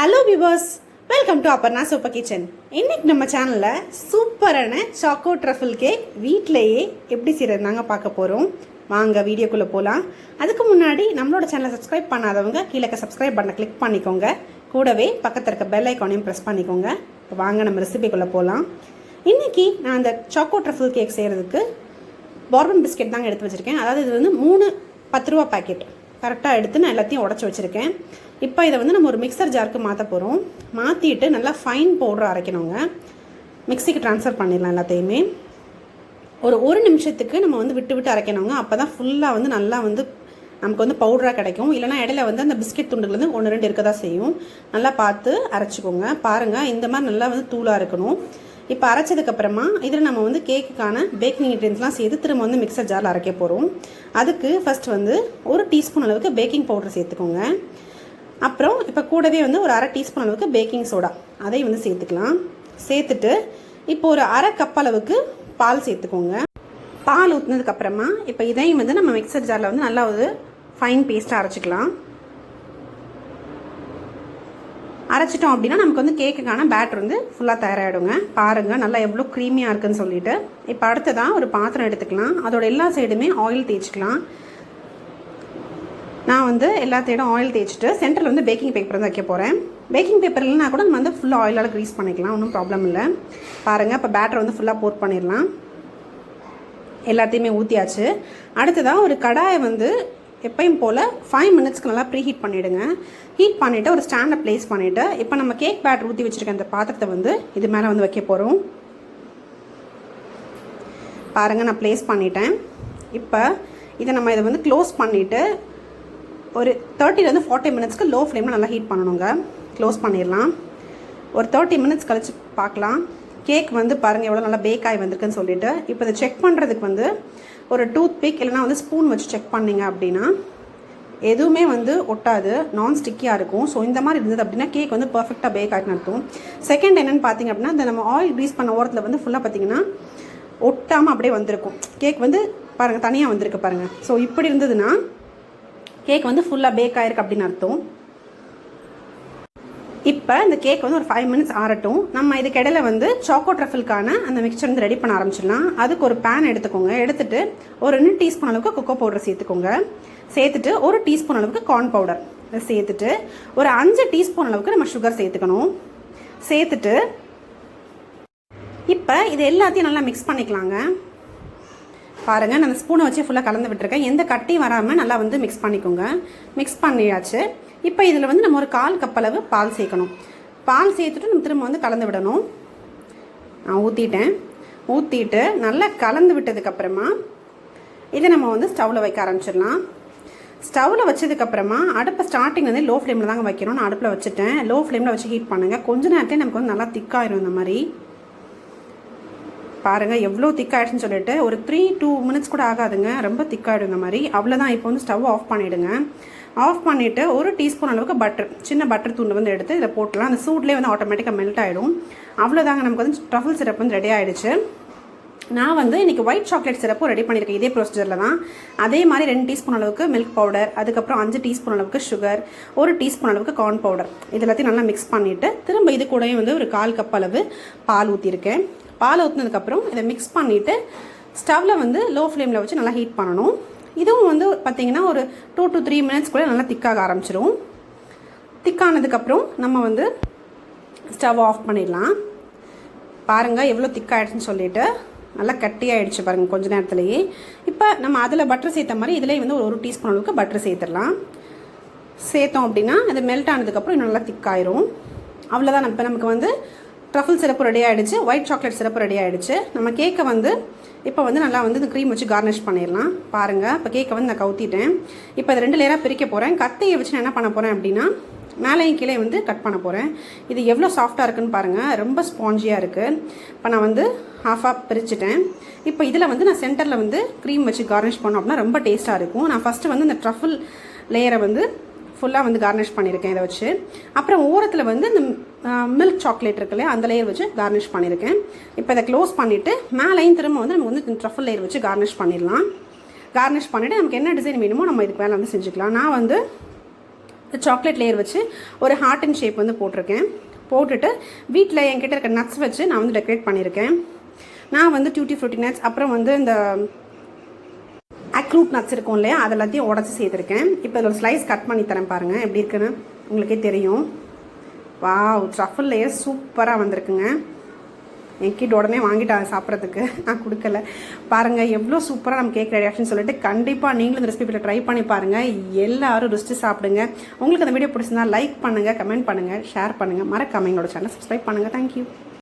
Hello viewers, welcome to Aparna super kitchen. இன்றைக்கி நம்ம சேனலில் சூப்பரான சாக்கோ ட்ரஃபிள் கேக் வீட்டிலையே எப்படி செய்கிறதுனாங்க பார்க்க போகிறோம். வாங்க வீடியோக்குள்ளே போகலாம். அதுக்கு முன்னாடி நம்மளோட சேனலை சப்ஸ்கிரைப் பண்ணாதவங்க கீழே சப்ஸ்கிரைப் பட்டனை கிளிக் பண்ணிக்கோங்க. கூடவே பக்கத்தில் இருக்க பெல் ஐக்கானையும் ப்ரெஸ் பண்ணிக்கோங்க. இப்போ வாங்க நம்ம ரெசிபிக்குள்ளே போகலாம். இன்றைக்கி நான் அந்த சாக்கோ ட்ரஃபிள் கேக் செய்கிறதுக்கு bourbon பிஸ்கெட் தாங்க எடுத்து வச்சுருக்கேன். அதாவது இது வந்து 3 10 ரூபா பேக்கெட் கரெக்டாக எடுத்து நான் எல்லாத்தையும் உடச்சி வச்சுருக்கேன். இப்போ இதை வந்து நம்ம ஒரு மிக்சர் ஜாருக்கு மாற்ற போகிறோம். மாற்றிட்டு நல்லா ஃபைன் பவுடர் அரைக்கணுங்க. மிக்சிக்கு ட்ரான்ஸ்ஃபர் பண்ணிடலாம் எல்லாத்தையுமே. ஒரு நிமிஷத்துக்கு நம்ம வந்து விட்டு விட்டு அரைக்கணுங்க. அப்போ தான் ஃபுல்லாக வந்து நல்லா வந்து நமக்கு வந்து பவுடராக கிடைக்கும். இல்லைனா இடையில வந்து அந்த பிஸ்கெட் துண்டுகள் வந்து 1-2 இருக்க தான் செய்யும். நல்லா பார்த்து அரைச்சிக்கோங்க. பாருங்கள், இந்த மாதிரி நல்லா வந்து தூளாக இருக்கணும். இப்போ அரைச்சதுக்கப்புறமா இதில் நம்ம வந்து கேக்குக்கான பேக்கிங் இன்க்ரீடியன்ஸ்லாம் சேர்த்து திரும்ப வந்து மிக்சர் ஜாரில் அரைக்க போகிறோம். அதுக்கு ஃபஸ்ட் வந்து 1 டீஸ்பூன் அளவுக்கு பேக்கிங் பவுடர் சேர்த்துக்கோங்க. அப்புறம் இப்போ கூடவே வந்து ஒரு 1/2 டீஸ்பூன் அளவுக்கு பேக்கிங் சோடா அதையும் வந்து சேர்த்துக்கலாம். சேர்த்துட்டு இப்போ ஒரு 1/2 கப் அளவுக்கு பால் சேர்த்துக்கோங்க. பால் ஊற்றினதுக்கப்புறமா இப்போ இதையும் வந்து நம்ம மிக்சர் ஜாரில் வந்து நல்லா ஒரு ஃபைன் பேஸ்ட்டாக அரைச்சிக்கலாம். அரைச்சிட்டோம் அப்படின்னா நமக்கு வந்து கேக்குக்கான பேட்டர் வந்து ஃபுல்லாக தயாராகிடுங்க. பாருங்கள் நல்லா எவ்வளோ க்ரீமியாக இருக்குதுன்னு சொல்லிட்டு. இப்போ அடுத்ததான் ஒரு பாத்திரம் எடுத்துக்கலாம். அதோட எல்லா சைடுமே ஆயில் தேய்ச்சிக்கலாம். நான் வந்து எல்லா சைடும் ஆயில் தேய்ச்சிட்டு சென்டரில் வந்து பேக்கிங் பேப்பர் வந்து வைக்க போகிறேன். பேக்கிங் பேப்பர் இல்லைனா கூட நம்ம வந்து ஃபுல்லாக ஆயிலால் க்ரீஸ் பண்ணிக்கலாம், ஒன்றும் ப்ராப்ளம் இல்லை. பாருங்கள், இப்போ பேட்டர் வந்து ஃபுல்லாக போர் பண்ணிடலாம். எல்லாத்தையுமே ஊற்றியாச்சு. அடுத்ததான் ஒரு கடாயை வந்து எப்பயும் போல் 5 மினிட்ஸ்க்கு நல்லா ப்ரீஹீட் பண்ணிவிடுங்க. ஹீட் பண்ணிவிட்டு ஒரு ஸ்டாண்டை ப்ளேஸ் பண்ணிவிட்டு இப்போ நம்ம கேக் பேட்டர் ஊற்றி வச்சுருக்க அந்த பாத்திரத்தை வந்து இது மேலே வந்து வைக்க போகிறோம். பாருங்கள், நான் ப்ளேஸ் பண்ணிட்டேன். இப்போ இதை வந்து க்ளோஸ் பண்ணிவிட்டு ஒரு 30-40 மினிட்ஸ்க்கு லோ ஃப்ளேமில் நல்லா ஹீட் பண்ணணுங்க. க்ளோஸ் பண்ணிடலாம். ஒரு 30 மினிட்ஸ் கழித்து பார்க்கலாம். கேக் வந்து பாருங்கள் எவ்வளோ நல்லா பேக் ஆகி வந்திருக்குன்னு சொல்லிட்டு. இப்போ இதை செக் பண்ணுறதுக்கு வந்து ஒரு டூத்பிக் இல்லைனா வந்து ஸ்பூன் வச்சு செக் பண்ணிங்க அப்படின்னா எதுவுமே வந்து ஒட்டாது, நான் ஸ்டிக்கியாக இருக்கும். ஸோ இந்த மாதிரி இருந்தது அப்படின்னா கேக் வந்து பர்ஃபெக்டாக பேக் ஆகிட்டு இருக்கும். செகண்ட் என்னென்னு பார்த்தீங்க அப்படின்னா இந்த நம்ம ஆயில் க்ரீஸ் பண்ண ஓரத்தில் வந்து ஃபுல்லாக பார்த்தீங்கன்னா ஒட்டாமல் அப்படியே வந்திருக்கும். கேக் வந்து பாருங்கள் தனியாக வந்திருக்கு பாருங்கள். ஸோ இப்படி இருந்ததுன்னா கேக் வந்து ஃபுல்லாக பேக் ஆகிருக்கு அப்படின்னு அர்த்தம். இப்போ இந்த கேக் வந்து ஒரு 5 மினிட்ஸ் ஆறட்டும். நம்ம இதுக்கு இடையில வந்து சாக்கோ ட்ரஃபிள்கான அந்த மிக்சர் வந்து ரெடி பண்ண ஆரம்பிச்சிடலாம். அதுக்கு ஒரு பேன் எடுத்துக்கோங்க. எடுத்துகிட்டு ஒரு 2 டீஸ்பூன் அளவுக்கு கொக்கோ பவுடர் சேர்த்துக்கோங்க. சேர்த்துட்டு 1 டீஸ்பூன் அளவுக்கு கார்ன் பவுடர் சேர்த்துட்டு ஒரு 5 டீஸ்பூன் அளவுக்கு நம்ம சுகர் சேர்த்துக்கணும். சேர்த்துட்டு இப்போ இது எல்லாத்தையும் நல்லா மிக்ஸ் பண்ணிக்கலாங்க. பாருங்கள், நான் அந்த ஸ்பூனை வச்சு ஃபுல்லாக கலந்து விட்டுருக்கேன். எந்த கட்டியும் வராமல் நல்லா வந்து மிக்ஸ் பண்ணிக்கோங்க. மிக்ஸ் பண்ணியாச்சு. இப்போ இதில் வந்து நம்ம ஒரு 1/4 கப் அளவு பால் சேர்க்கணும். பால் சேர்த்துட்டு நம்ம திரும்ப வந்து கலந்து விடணும். நான் ஊற்றிட்டு நல்லா கலந்து விட்டதுக்கப்புறமா இதை நம்ம வந்து ஸ்டவ்வில் வைக்க ஆரம்பிச்சிடலாம். ஸ்டவ்வில் வச்சதுக்கப்புறமா அடுப்பை ஸ்டார்டிங் வந்து லோ ஃப்ளேமில் தாங்க வைக்கணும். நான் அடுப்பில் வச்சுட்டேன். லோ ஃப்ளேமில் வச்சு ஹீட் பண்ணுங்கள். கொஞ்ச நேரத்தையும் நமக்கு வந்து நல்லா திக்காயிரும். இந்த மாதிரி பாருங்கள் எவ்வளோ திக்காயிடுச்சுன்னு சொல்லிட்டு ஒரு 3-2 மினிட்ஸ் கூட ஆகாதுங்க, ரொம்ப திக்காயிடும் இந்த மாதிரி. அவ்வளோதான். இப்போ வந்து ஸ்டவ் ஆஃப் பண்ணிவிடுங்க. ஆஃப் பண்ணிவிட்டு 1 டீஸ்பூன் அளவுக்கு பட்டர், சின்ன பட்டர் துண்டு வந்து எடுத்து இதை போட்டலாம். அந்த சூட்லேயே வந்து ஆட்டோமேட்டிக்காக மெல்ட் ஆகிடும். அவ்வளோதாங்க, நமக்கு வந்து ட்ரஃபிள் சிரப் வந்து ரெடி ஆகிடுச்சு. நான் வந்து இன்றைக்கி ஒயிட் சாக்லேட் சிரப்பும் ரெடி பண்ணியிருக்கேன். இதே ப்ரொசீஜரில் தான். அதே மாதிரி 2 டீஸ்பூன் அளவுக்கு மில்க் பவுடர், அதுக்கப்புறம் 5 டீஸ்பூன் அளவுக்கு சுகர், 1 டீஸ்பூன் அளவுக்கு கார்ன் பவுடர், இது எல்லாத்தையும் நல்லா மிக்ஸ் பண்ணிவிட்டு திரும்ப இது கூடயும் வந்து ஒரு 1/4 கப் அளவு பால் ஊற்றிருக்கேன். பால் ஊற்றினதுக்கப்புறம் இதை மிக்ஸ் பண்ணிவிட்டு ஸ்டவ்வில் வந்து லோ ஃப்ளேமில் வச்சு நல்லா ஹீட் பண்ணணும். இதுவும் வந்து பார்த்திங்கன்னா ஒரு 2 to 3 மினிட்ஸ் கூட நல்லா திக்காக ஆரம்பிச்சிடும். திக்கானதுக்கப்புறம் நம்ம வந்து ஸ்டவ் ஆஃப் பண்ணிடலாம். பாருங்கள் எவ்வளோ திக்காகிடுச்சுன்னு சொல்லிட்டு நல்லா கட்டியாகிடுச்சு பாருங்கள் கொஞ்சம் நேரத்துலேயே. இப்போ நம்ம அதில் பட்டர் சேர்த்த மாதிரி இதிலே வந்து ஒரு டீஸ்பூன் அளவுக்கு பட்டர் சேர்த்துடலாம். சேர்த்தோம் அப்படின்னா அது மெல்ட் ஆனதுக்கப்புறம் இன்னும் நல்லா திக்காயிரும். அவ்வளோதான். இப்போ நமக்கு வந்து ட்ரஃபிள் சிரப்பு ரெடி ஆகிடுச்சு. ஒயிட் சாக்லேட் சிரப்பு ரெடி ஆகிடுச்சு. நம்ம கேக்கை வந்து இப்போ வந்து நல்லா வந்து இந்த க்ரீம் வச்சு கார்னிஷ் பண்ணிடலாம். பாருங்கள், இப்போ கேக்கை வந்து நான் கவுத்திட்டேன். இப்போ அதை 2 லேயராக பிரிக்க போகிறேன். கத்தையை வச்சு நான் என்ன பண்ண போகிறேன் அப்படின்னா மேலேயும் கீழே வந்து கட் பண்ண போகிறேன். இது எவ்வளோ சாஃப்டாக இருக்குன்னு பாருங்கள், ரொம்ப ஸ்பாஞ்சியாக இருக்குது. இப்போ நான் வந்து ஹாஃபாக பிரிச்சுட்டேன். இப்போ இதில் வந்து நான் சென்டரில் வந்து க்ரீம் வச்சு கார்னிஷ் பண்ணோம் அப்படின்னா ரொம்ப டேஸ்ட்டாக இருக்கும். நான் ஃபஸ்ட்டு வந்து இந்த ட்ரஃபிள் லேயரை வந்து ஃபுல்லாக வந்து கார்னிஷ் பண்ணியிருக்கேன் இதை வச்சு. அப்புறம் ஓரத்தில் வந்து இந்த மில்க் சாக்லேட் இருக்குல்ல அந்த லேயர் வச்சு கார்னிஷ் பண்ணியிருக்கேன். இப்போ இதை க்ளோஸ் பண்ணிவிட்டு மேலேயும் திரும்ப வந்து நமக்கு வந்து ட்ரஃபிள் லேயர் வச்சு கார்னிஷ் பண்ணிடலாம். கார்னிஷ் பண்ணிவிட்டு நமக்கு என்ன டிசைன் வேணுமோ நம்ம இதுக்கு மேலே வந்து செஞ்சுக்கலாம். நான் வந்து சாக்லேட் லேயர் வச்சு ஒரு ஹார்ட் அண்ட் ஷேப் வந்து போட்டிருக்கேன். போட்டுட்டு வீட்டில் என்கிட்ட இருக்க நட்ஸ் வச்சு நான் வந்து டெக்கரேட் பண்ணியிருக்கேன். நான் வந்து டியூட்டி ஃப்ரூட்டி நட்ஸ், அப்புறம் வந்து இந்த அக்ரூட் நட்ஸ் இருக்கும் இல்லையா, அது எல்லாத்தையும் உடச்சி சேர்த்துருக்கேன். இப்போ இதோட ஸ்லைஸ் கட் பண்ணி தரேன் பாருங்கள் எப்படி இருக்குன்னு உங்களுக்கே தெரியும். வாவ், ட்ரஃபிள் லேயர் சூப்பராக வந்திருக்குங்க. என் கிட்ட உடனே வாங்கிட்டாங்க சாப்பிட்றதுக்கு, நான் கொடுக்கல. பாருங்கள் எவ்வளோ சூப்பராக நம்ம கேக் ரெடி ஆச்சுன்னு சொல்லிட்டு கண்டிப்பாக நீங்களும் இந்த ரெசிபியில் ட்ரை பண்ணி பாருங்கள். எல்லாரும் ருசிச்சு சாப்பிடுங்க. உங்களுக்கு அந்த வீடியோ பிடிச்சிருந்தா லைக் பண்ணுங்கள், கமெண்ட் பண்ணுங்கள், ஷேர் பண்ணுங்கள். மறக்காம எங்களோட சேனல் சப்ஸ்கிரைப் பண்ணுங்கள். தேங்க்யூ.